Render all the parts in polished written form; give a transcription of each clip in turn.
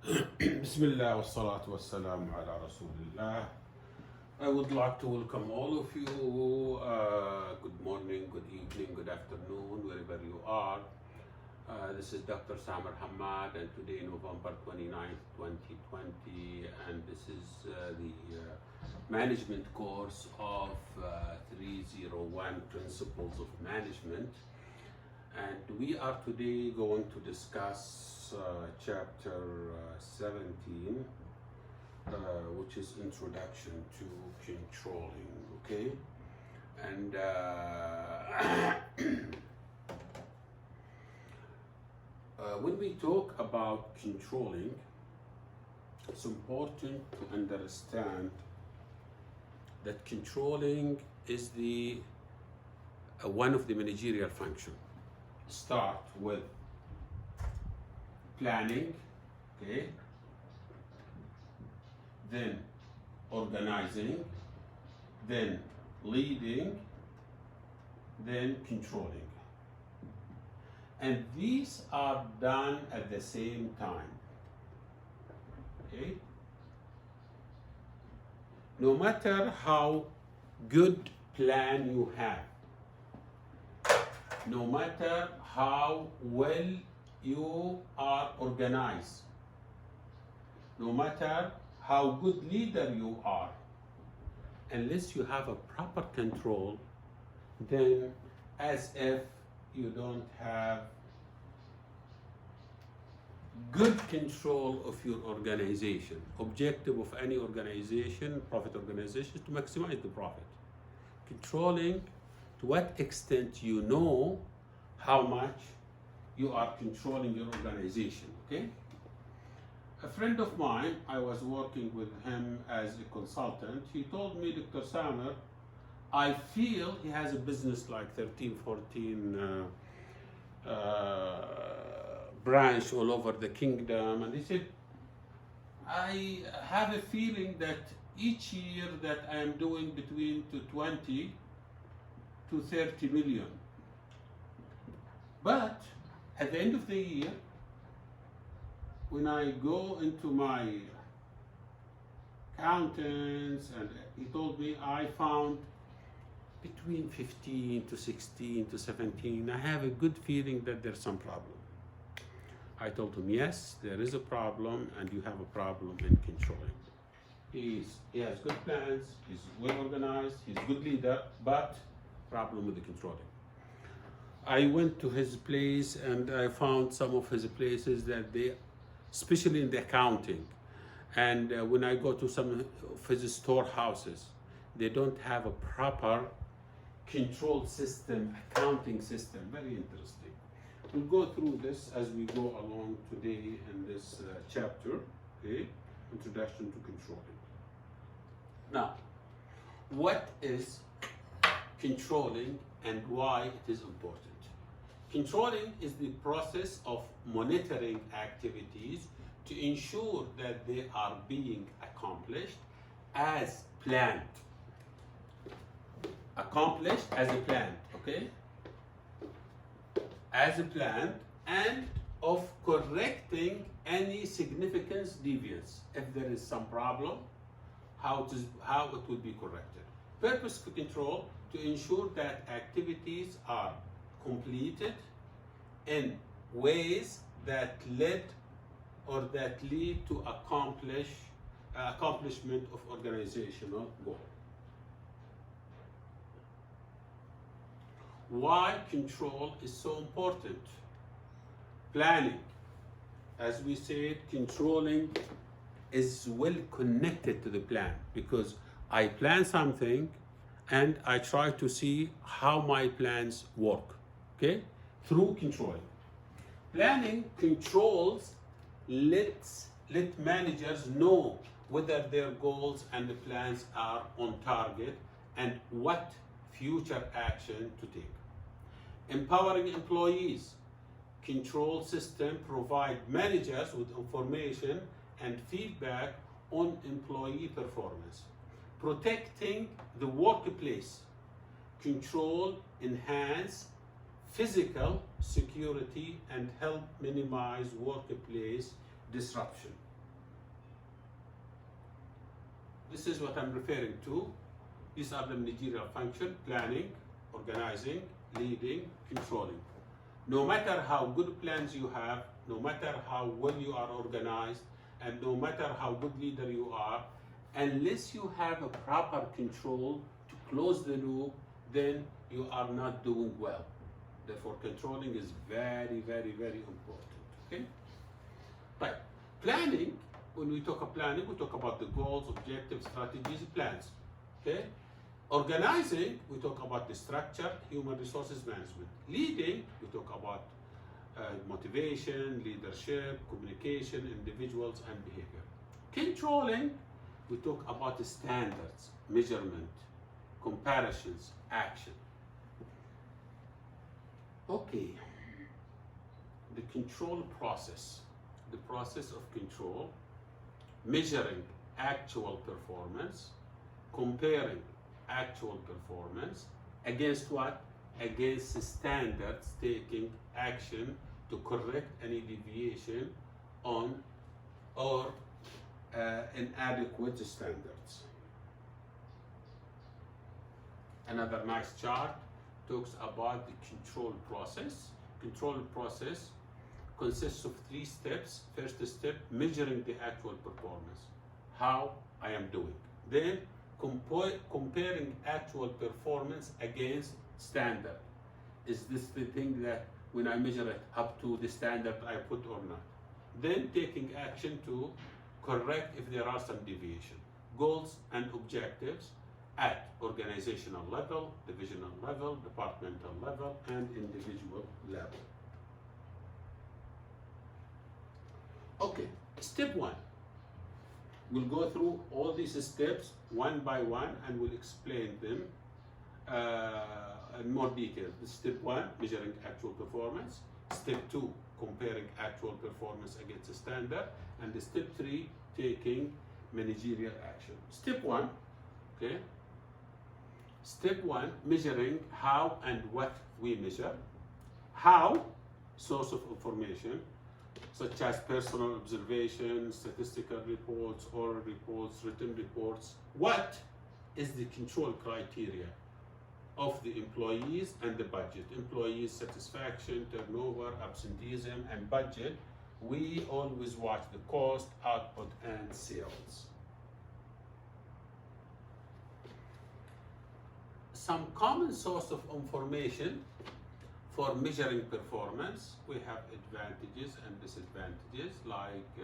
بسم الله والصلاة والسلام على رسول الله. I would like to welcome all of you. Good morning, good evening, good afternoon, wherever you are. This is Dr. Saamer Hamad, and today, November 29th, 2020, and this is the management course of 301 Principles of Management. And we are today going to discuss chapter 17, which is Introduction to Controlling, okay? And when we talk about controlling, it's important to understand that controlling is one of the managerial functions. Start with planning, okay, then organizing, then leading, then controlling. And these are done at the same time, okay? No matter how good plan you have, no matter how well you are organized, no matter how good leader you are, unless you have a proper control, then as if you don't have good control of your organization. Objective of any organization, profit organization, is to maximize the profit. Controlling, to what extent you know how much you are controlling your organization, okay? A friend of mine, I was working with him as a consultant, he told me, Dr. Saamer, I feel he has a business like 13, 14 branch all over the kingdom, and he said, I have a feeling that each year that I am doing between 20 to 30 million. But at the end of the year, when I go into my accountants, and he told me I found between 15 to 16 to 17, I have a good feeling that there's some problem. I told him, yes, there is a problem, and you have a problem in controlling. He has good plans, he's well organized, he's a good leader, but problem with the controlling. I went to his place and I found some of his places that they, especially in the accounting, and when I go to some of his storehouses, they don't have a proper control system, accounting system. Very interesting. We'll go through this as we go along today in this chapter, okay? Introduction to Controlling. Now, what is controlling and why it is important? Controlling is the process of monitoring activities to ensure that they are being accomplished as planned. Accomplished as a planned, okay? As a planned, and of correcting any significant deviance. If there is some problem, how it will be corrected. Purpose for control, to ensure that activities are completed in ways that lead to accomplishment of organizational goal. Why control is so important? Planning, as we said, controlling is well connected to the plan, because I plan something and I try to see how my plans work, okay? Through controlling. Planning controls let managers know whether their goals and the plans are on target and what future action to take. Empowering employees. Control system provide managers with information and feedback on employee performance. Protecting the workplace. Control enhance physical security and help minimize workplace disruption. This is what I'm referring to. These are the managerial functions: planning, organizing, leading, controlling. No matter how good plans you have, no matter how well you are organized, and no matter how good leader you are, unless you have a proper control to close the loop, then you are not doing well. Therefore, controlling is very, very, very important. Okay? Right. Planning, when we talk of planning, we talk about the goals, objectives, strategies, plans. Okay? Organizing, we talk about the structure, human resources management. Leading, we talk about motivation, leadership, communication, individuals, and behavior. Controlling, we talk about the standards, measurement, comparisons, action. Okay, the control process, the process of control, measuring actual performance, comparing actual performance against what? Against the standards, taking action to correct any deviation on or inadequate standards. Another nice chart talks about the control process. Control process consists of 3 steps. First step, measuring the actual performance, how I am doing. Then comparing actual performance against standard. Is this the thing that when I measure it up to the standard I put or not? Then taking action to correct if there are some deviation. Goals and objectives at organizational level, divisional level, departmental level, and individual level. Okay, step 1. We'll go through all these steps one by one and we'll explain them in more detail. Step 1, measuring actual performance. Step 2, comparing actual performance against the standard. And step 3, taking managerial action. Step 1, okay? Step 1, measuring how and what we measure. How, source of information, such as personal observation, statistical reports, oral reports, written reports. What is the control criteria of the employees and the budget? Employees satisfaction, turnover, absenteeism, and budget. We always watch the cost, output, and sales. Some common source of information for measuring performance. We have advantages and disadvantages, like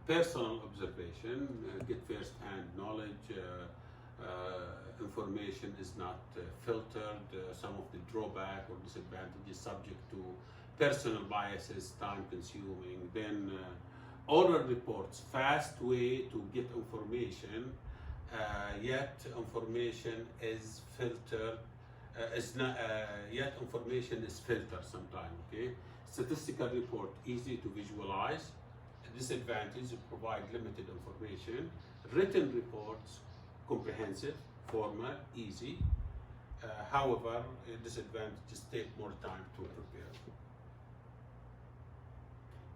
personal observation, get first-hand knowledge, information is not filtered, some of the drawback or disadvantages subject to personal biases, time-consuming. Then oral reports, fast way to get information, yet information is filtered. Yet information is filtered sometimes. Okay, statistical report, easy to visualize. Disadvantage, provide limited information. Written reports, comprehensive, formal, easy. However, disadvantages take more time to prepare.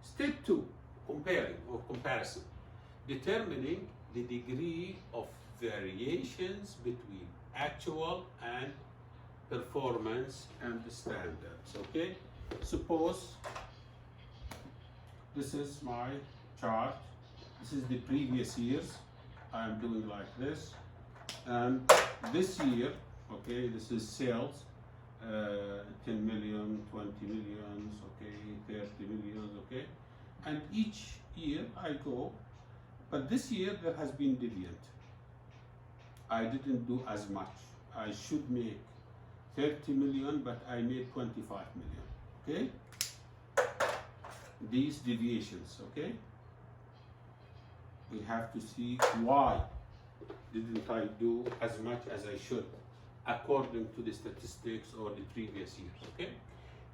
Step 2, comparing or comparison, determining the degree of variations between actual and performance and the standards. Okay, suppose this is my chart. This is the previous years. I am doing like this, and this year, okay, this is sales, 10 million, 20 millions, okay, 30 millions, okay, and each year I go, but this year there has been deviant. I didn't do as much. I should make 30 million, but I made 25 million, okay? These deviations, okay? We have to see why didn't I do as much as I should according to the statistics or the previous years, okay?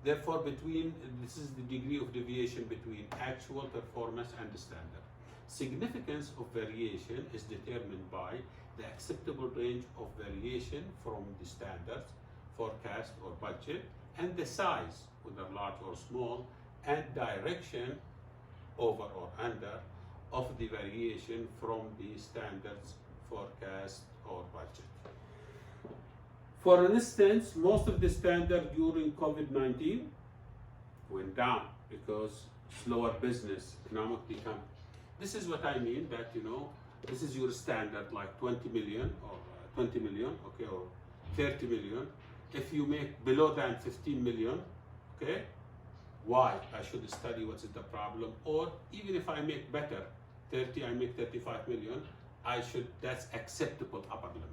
Therefore, this is the degree of deviation between actual performance and the standard. Significance of variation is determined by the acceptable range of variation from the standards, forecast or budget, and the size, whether large or small, and direction, over or under, of the variation from the standards, forecast or budget. For instance, most of the standard during COVID-19 went down because slower business, economic become. This is what I mean, that this is your standard, like 20 million or 20 million, okay, or 30 million. If you make below than 15 million, okay, why? I should study what is the problem. Or even if I make better, 30, I make 35 million, that's acceptable upper limit.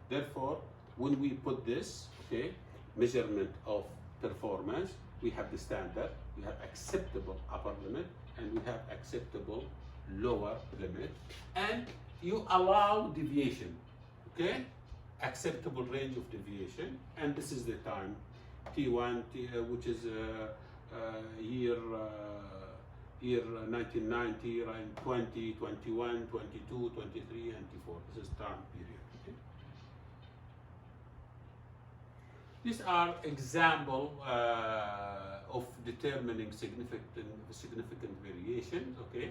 Therefore, when we put this, okay, measurement of performance, we have the standard, we have acceptable upper limit, and we have acceptable lower limit, and you allow deviation, okay, acceptable range of deviation, and this is the time T1, which is year 1990, and 20, 21, 22, 23, and T4. This is time period. Okay? These are example of determining significant variations. Okay,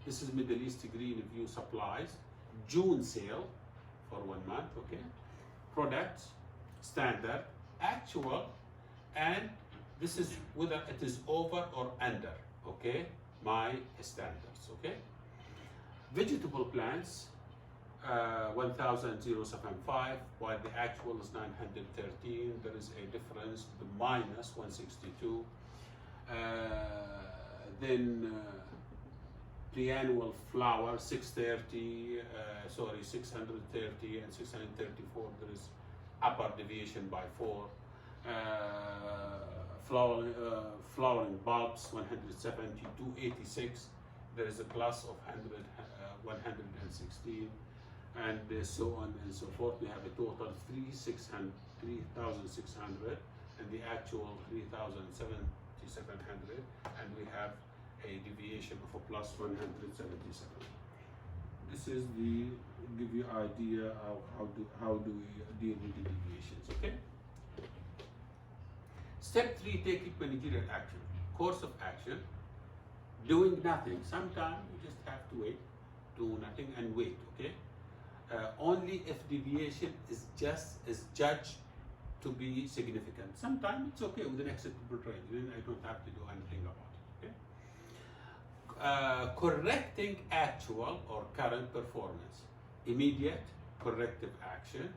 this is Middle East Green View supplies, June sale for 1 month. Okay, products, standard, actual, and this is whether it is over or under. Okay, my standards. Okay, vegetable plants 1075, while the actual is 913. There is a difference, the minus 162. Then pre-annual flour 630, 630 and 634. There is upper deviation by 4. Flowering bulbs 170, 286. There is a plus of 116, and so on and so forth. We have a total 3,600, and the actual 3,700, and we have a deviation of a plus 177. This is the give you idea of how do we deal with the deviations. Okay. Step 3, taking managerial action. Course of action, doing nothing. Sometimes you just have to wait, do nothing and wait, okay? Only if deviation is judged to be significant. Sometimes it's okay with an acceptable range, then I don't have to do anything about it, okay? Correcting actual or current performance. Immediate corrective action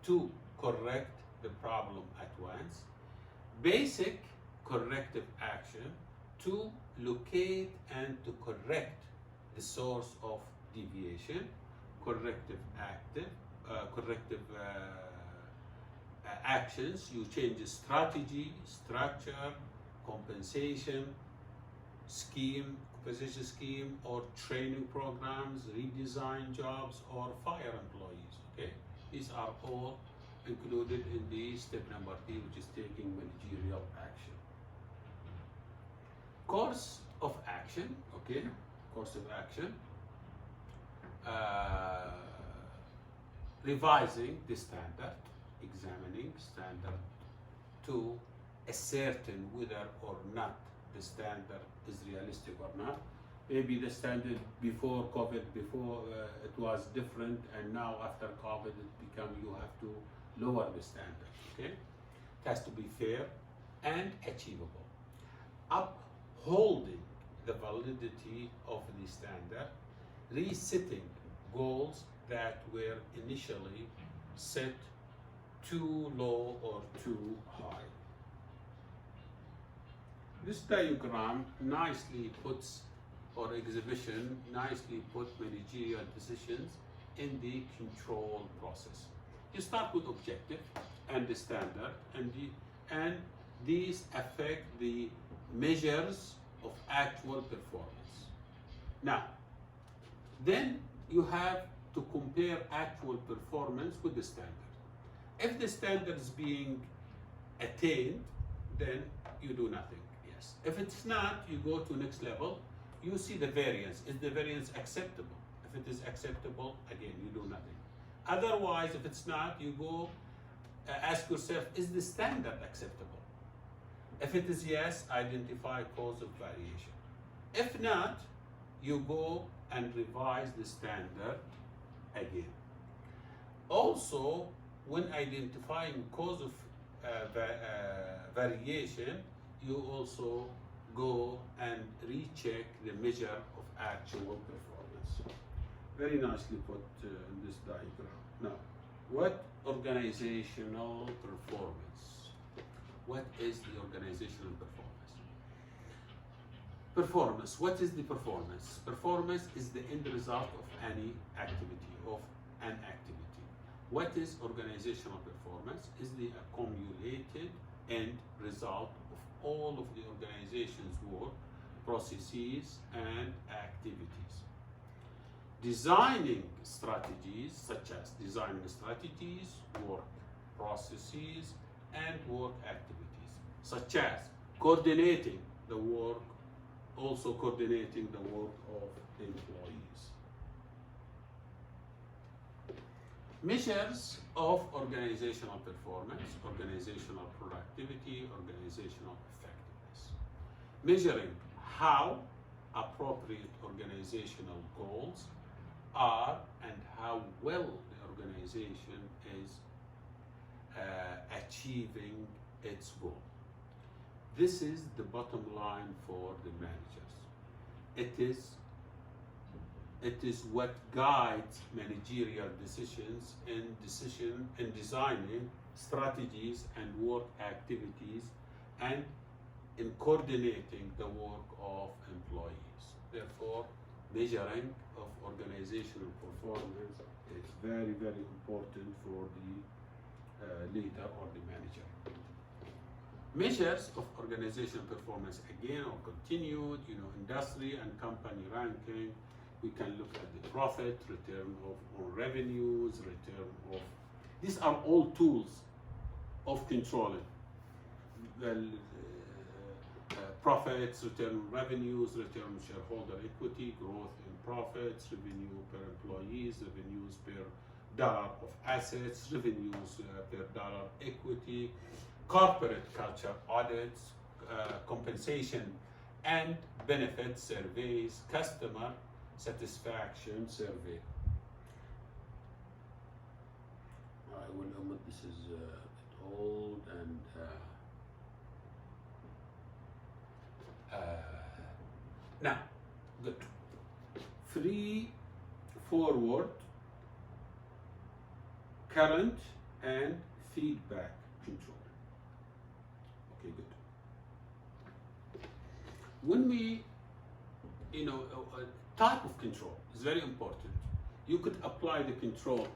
to correct the problem at once. Basic corrective action to locate and to correct the source of deviation. Corrective actions, you change the strategy, structure, compensation scheme, or training programs, redesign jobs, or fire employees. Okay, these are all included in the step number 3, which is taking managerial action. Course of action, okay, course of action, revising the standard, examining standard to ascertain whether or not the standard is realistic or not. Maybe the standard before COVID, it was different, and now after COVID you have to lower the standard, okay? It has to be fair and achievable. Upholding the validity of the standard, resetting goals that were initially set too low or too high. This diagram nicely puts, or exhibition nicely put managerial decisions in the control process. You start with objective and the standard, and these affect the measures of actual performance. Now, then you have to compare actual performance with the standard. If the standard is being attained, then you do nothing. Yes. If it's not, you go to next level. You see the variance. Is the variance acceptable? If it is acceptable, again, you do nothing. Otherwise, if it's not, you go ask yourself, is the standard acceptable? If it is yes, identify cause of variation. If not, you go and revise the standard again. Also, when identifying cause of variation, you also go and recheck the measure of actual performance. Very nicely put in this diagram. Now, what organizational performance? What is the organizational performance? Performance. What is the performance? Performance is the end result of any activity, of an activity. What is organizational performance? Is the accumulated end result of all of the organization's work, processes, and activities. Designing strategies, such as designing strategies, work processes, and work activities, such as coordinating the work, also coordinating the work of employees. Measures of organizational performance, organizational productivity, organizational effectiveness. Measuring how appropriate organizational goals are and how well the organization is achieving its goal. This is the bottom line for the managers. It is what guides managerial decisions in designing strategies and work activities and in coordinating the work of employees. Therefore, measuring of organizational performance is very, very important for the leader or the manager. Measures of organizational performance again are continued, industry and company ranking. We can look at the profit, return on revenues, return of, these are all tools of controlling. Profits, return on revenues, return on shareholder equity, growth in profits, revenue per employees, revenues per dollar of assets, revenues per dollar equity, corporate culture audits, compensation and benefit surveys, customer satisfaction survey. I will omit, this is a bit old and now, good. Free, forward, current, and feedback control. Okay, good. When we, type of control is very important. You could apply the control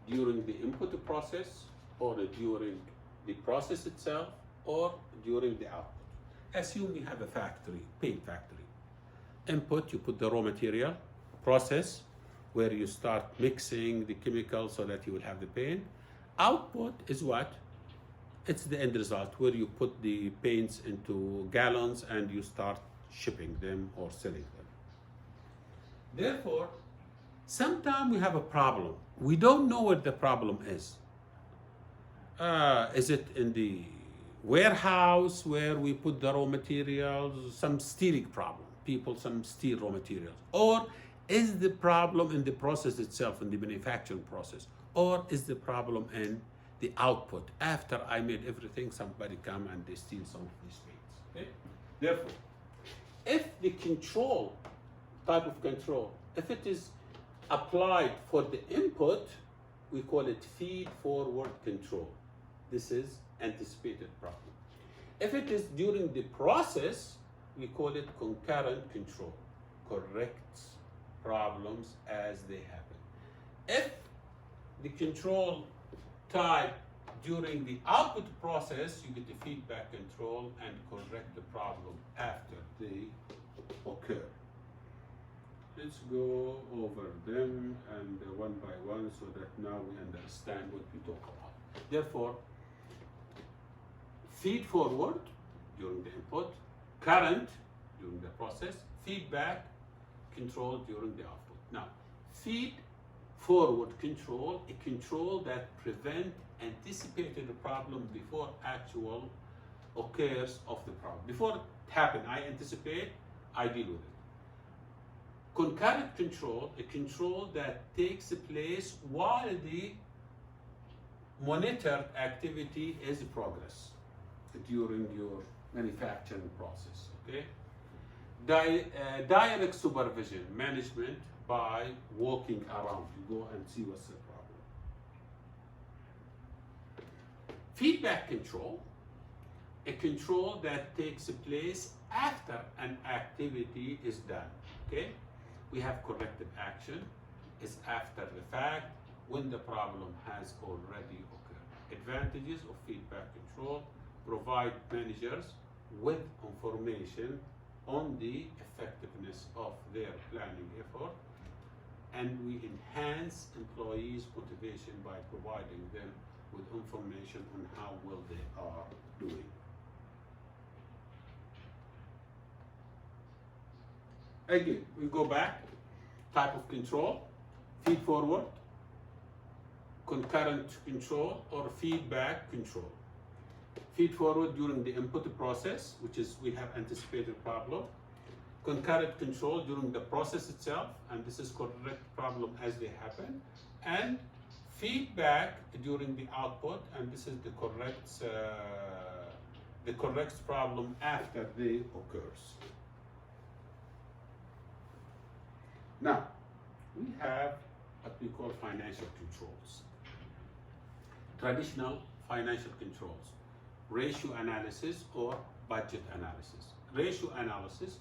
during the input process, or during the process itself, or during the output. Assume you have a factory, paint factory. Input, you put the raw material, process, where you start mixing the chemicals so that you will have the paint. Output is what? It's the end result, where you put the paints into gallons and you start shipping them or selling them. Therefore, sometimes we have a problem. We don't know what the problem is. Is it in the warehouse where we put the raw materials, some stealing problem, some steal raw materials? Or is the problem in the process itself, in the manufacturing process? Or is the problem in the output? After I made everything, somebody come and they steal some of these paints. Okay? Therefore, if the control, type of control, if it is applied for the input, we call it feed-forward control. This is anticipated problem. If it is during the process, we call it concurrent control. Corrects problems as they happen. If the control type during the output process, you get the feedback control and correct the problem after they occur. Let's go over them and one by one so that now we understand what we talk about. Therefore, feed forward during the input, current during the process, feedback control during the output. Now, feed forward control, a control that prevent anticipated problem before actual occurs of the problem. Before it happens, I anticipate, I deal with it. Concurrent control, a control that takes place while the monitored activity is progress during your manufacturing process, okay? Direct supervision, management by walking around. You go and see what's the problem. Feedback control, a control that takes place after an activity is done, okay? We have corrective action, is after the fact, when the problem has already occurred. Advantages of feedback control: provide managers with information on the effectiveness of their planning effort, and we enhance employees' motivation by providing them with information on how well they are doing. Again, we go back, type of control: feed forward, concurrent control, or feedback control. Feed forward during the input process, which is we have anticipated problem. Concurrent control during the process itself, and this is correct problem as they happen. And feedback during the output, and this is the correct problem after they occurs. Now, we have what we call financial controls. Traditional financial controls: ratio analysis or budget analysis. Ratio analysis,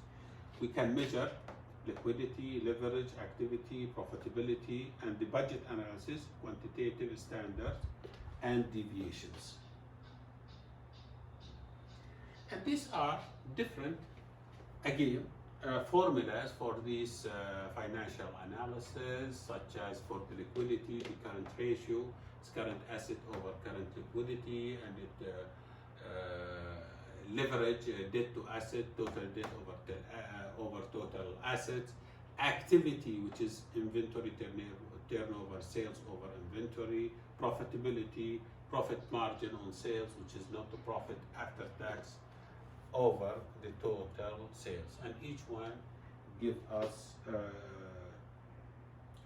we can measure liquidity, leverage, activity, profitability, and the budget analysis, quantitative standards and deviations. And these are different, again, formulas for these financial analysis, such as for the liquidity, the current ratio, it's current asset over current liquidity, and it leverage, debt to asset, total debt over total assets. Activity, which is inventory turnover, sales over inventory. Profitability, profit margin on sales, which is not the profit after tax over the total sales, and each one give us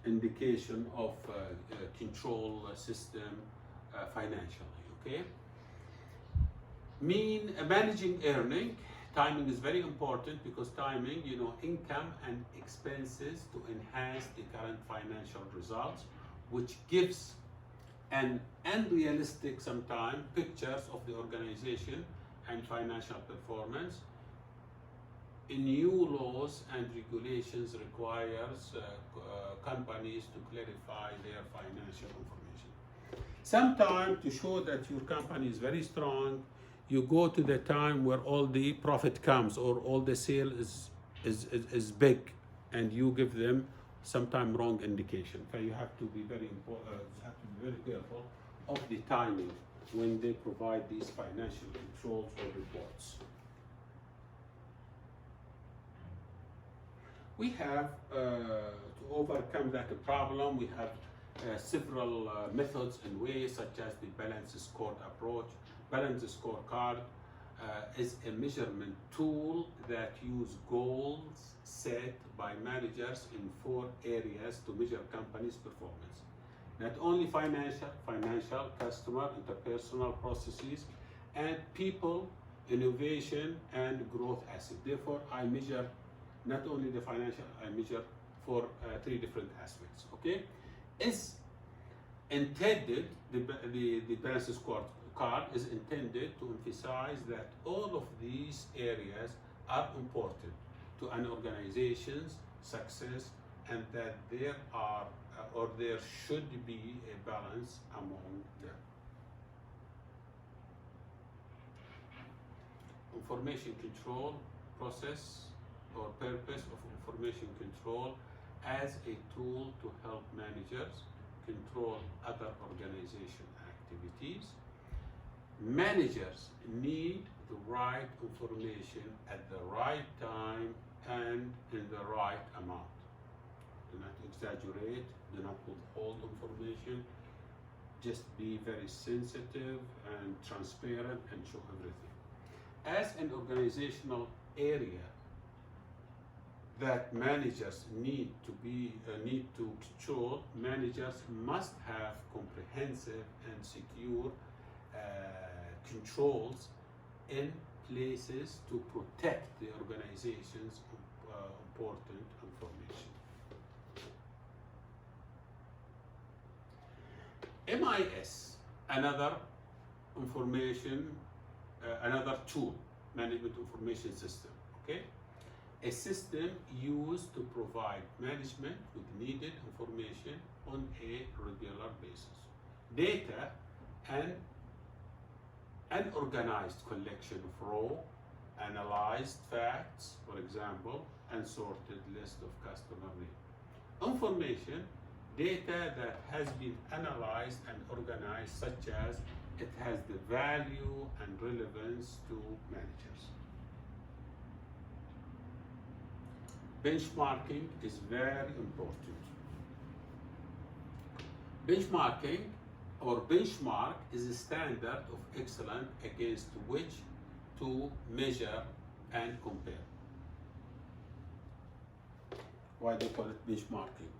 indication of control system financially, okay? Managing earning, timing is very important, because timing, income and expenses to enhance the current financial results, which gives an unrealistic sometimes pictures of the organization and financial performance. New laws and regulations requires companies to clarify their financial information. Sometimes, to show that your company is very strong, you go to the time where all the profit comes or all the sale is big, and you give them sometimes wrong indication. So you have to be very careful of the timing when they provide these financial controls or reports. We have, to overcome that problem, we have several methods and ways, such as the balanced scored approach. Balanced scorecard is a measurement tool that uses goals set by managers in 4 areas to measure companies' performance. Not only financial, customer, interpersonal processes, and people, innovation, and growth asset. Therefore, I measure not only the financial, I measure for 3 different aspects, okay? Is intended, the balanced scorecard is intended to emphasize that all of these areas are important to an organization's success, and that there are or there should be a balance among them. Information control process or purpose of information control as a tool to help managers control other organization activities. Managers need the right information at the right time and in the right amount. Do not exaggerate, do not withhold information. Just be very sensitive and transparent and show everything. As an organizational area, that managers need to control. Managers must have comprehensive and secure controls in places to protect the organization's important information. MIS, another another tool, management information system, okay? A system used to provide management with needed information on a regular basis. Data and an organized collection of raw, analyzed facts, for example, and sorted list of customer names. Information, data that has been analyzed and organized, such as it has the value and relevance to managers. Benchmarking is very important. Benchmarking or benchmark is a standard of excellence against which to measure and compare. Why do you call it benchmarking?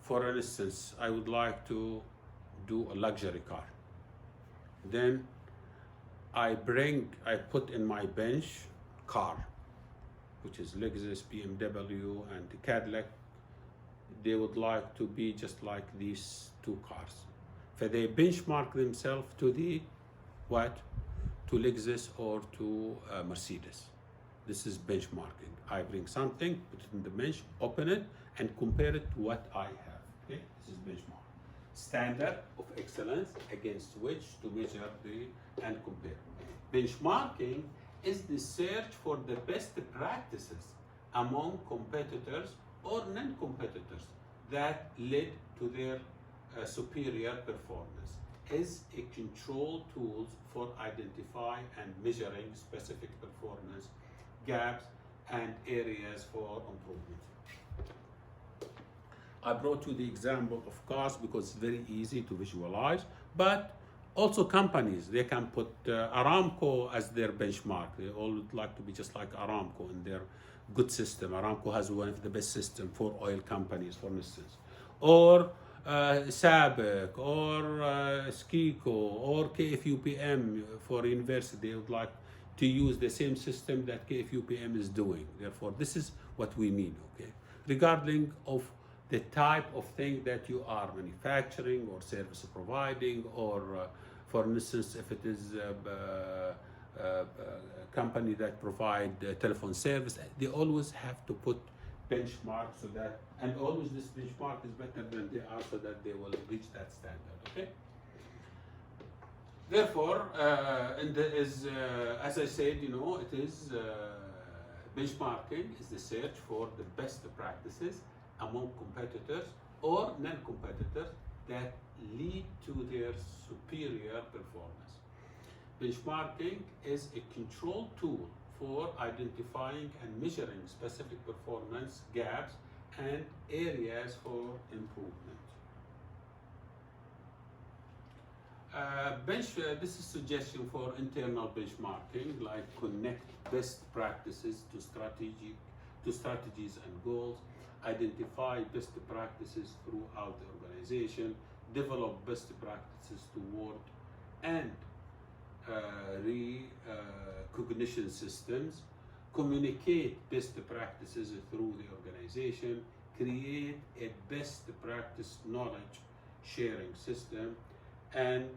For instance, I would like to do a luxury car. Then I put in my bench car, which is Lexus, BMW, and the Cadillac. They would like to be just like these two cars. So they benchmark themselves to the what? To Lexus or to Mercedes. This is benchmarking. I bring something, put it in the bench, open it, and compare it to what I have. Okay, this is benchmark. Standard of excellence against which to measure and compare. Benchmarking is the search for the best practices among competitors or non-competitors that led to their superior performance. Is a control tool for identifying and measuring specific performance gaps and areas for improvement. I brought you the example of cars because it's very easy to visualize, but also companies, they can put Aramco as their benchmark. They all would like to be just like Aramco in their good system. Aramco has one of the best systems for oil companies, for instance. Or SABIC, or Skiko, or KFUPM for university. They would like to use the same system that KFUPM is doing. Therefore, this is what we mean, okay? Regarding of the type of thing that you are manufacturing or service providing, or for instance, if it is a company that provide telephone service, they always have to put benchmark so that, and always this benchmark is better than they are so that they will reach that standard, okay? Therefore, as I said, it is benchmarking is the search for the best practices among competitors or non-competitors that lead to their superior performance. Benchmarking is a control tool for identifying and measuring specific performance gaps and areas for improvement. This is suggestion for internal benchmarking, like connect best practices to strategies and goals, identify best practices throughout the organization, develop best practices toward and recognition systems, communicate best practices through the organization, create a best practice knowledge sharing system, and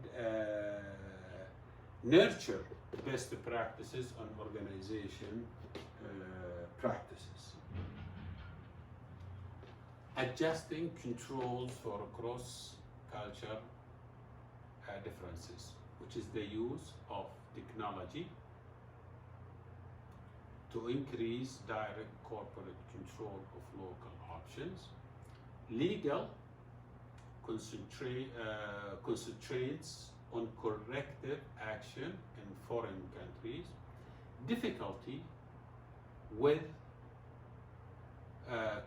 nurture best practices on organization practices. Adjusting controls for cross-culture differences, which is the use of technology to increase direct corporate control of local options, legal concentrates on corrective action in foreign countries, difficulty with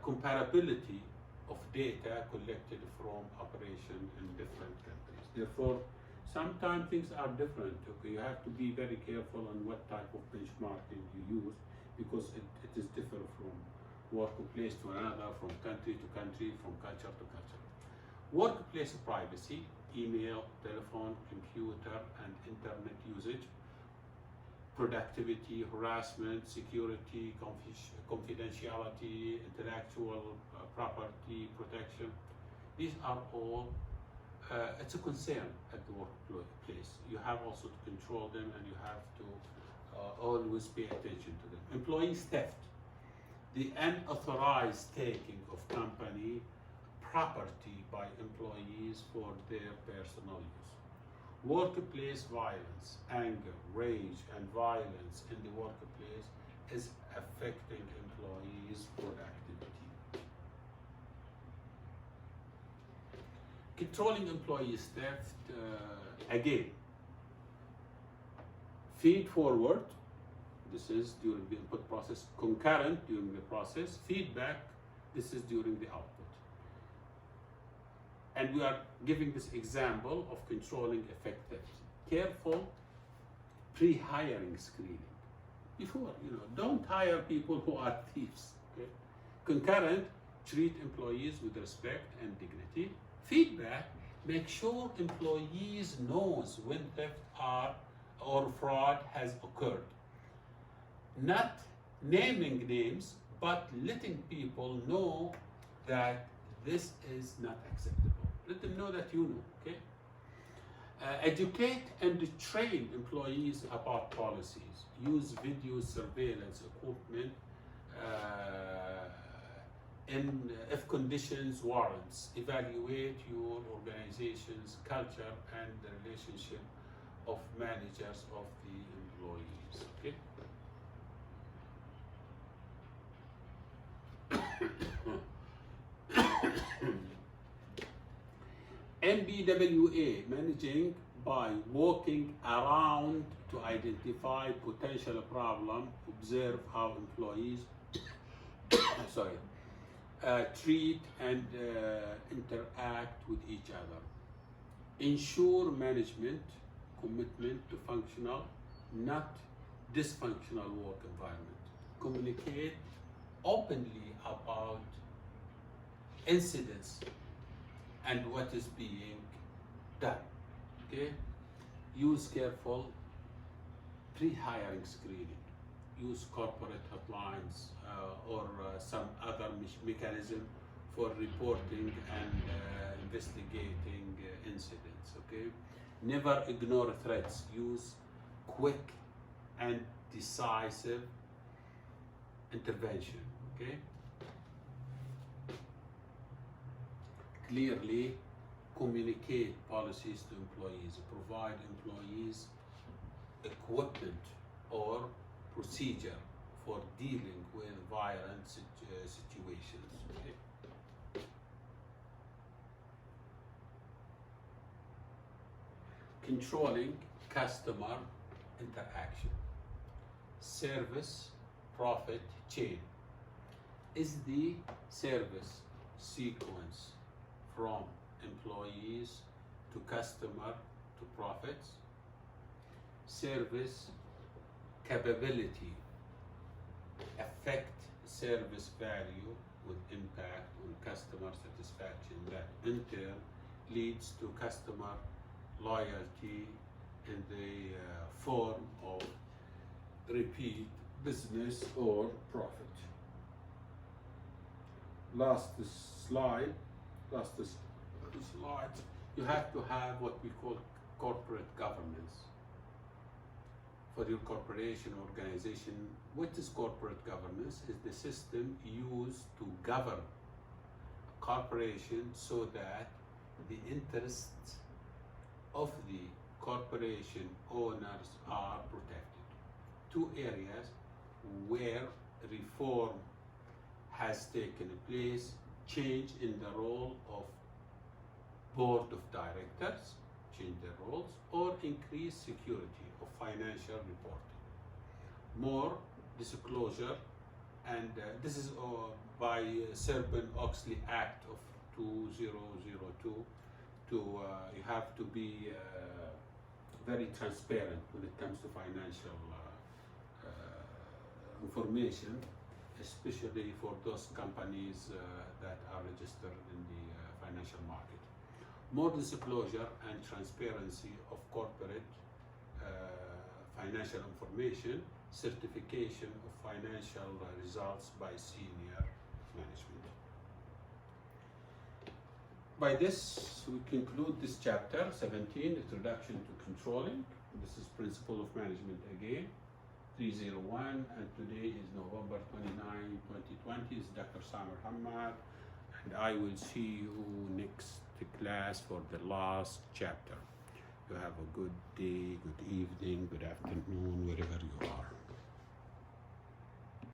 comparability of data collected from operation in different countries. Therefore, sometimes things are different. Okay, you have to be very careful on what type of benchmarking you use because it is different from workplace to another, from country to country, from culture to culture. Workplace privacy, email, telephone, computer, and internet usage, productivity, harassment, security, confidentiality, intellectual property protection. These are all, it's a concern at the workplace. You have also to control them, and you have to always pay attention to them. Employees theft, the unauthorized taking of company property by employees for their personal use. Workplace violence, anger, rage, and violence in the workplace is affecting employees' productivity. Controlling employees' theft, again, feed forward, this is during the input process, concurrent during the process, feedback, this is during the output. And we are giving this example of controlling effect theft. Careful pre-hiring screening. Before, don't hire people who are thieves. Okay? Concurrent, treat employees with respect and dignity. Feedback, make sure employees knows when theft or fraud has occurred. Not naming names, but letting people know that this is not acceptable. Let them know that you know, okay? Educate and train employees about policies. Use video surveillance equipment if conditions warrants. Evaluate your organization's culture and the relationship of managers of the employees, okay? MBWA, managing by walking around to identify potential problem, observe how employees treat and interact with each other. Ensure management commitment to functional, not dysfunctional work environment. Communicate openly about incidents and what is being done, okay? Use careful pre-hiring screening. Use corporate hotlines or some other mechanism for reporting and investigating incidents, okay? Never ignore threats. Use quick and decisive intervention, okay? Clearly communicate policies to employees. Provide employees equipment or procedure for dealing with violent situations. Okay? Controlling customer interaction. Service profit chain. Is the service sequence from employees to customer to profits? Service capability affect service value with impact on customer satisfaction that in turn leads to customer loyalty in the form of repeat business or profit. Last slide, you have to have what we call corporate governance. For your corporation organization, what is corporate governance? Is the system used to govern a corporation so that the interests of the corporation owners are protected. Two areas where reform has taken place: change in the role of board of directors, change their roles, or increase security of financial reporting. More disclosure, and this is by Sarbanes-Oxley Act of 2002. You have to be very transparent when it comes to financial information, especially for those companies that are registered in the financial market. More disclosure and transparency of corporate financial information, certification of financial results by senior management. By this, we conclude this chapter 17, Introduction to Controlling. This is Principle of Management again, 301, and today is November 29, 2020. It's Dr. Samir Hamad, and I will see you next class for the last chapter. You have a good day, good evening, good afternoon, wherever you are.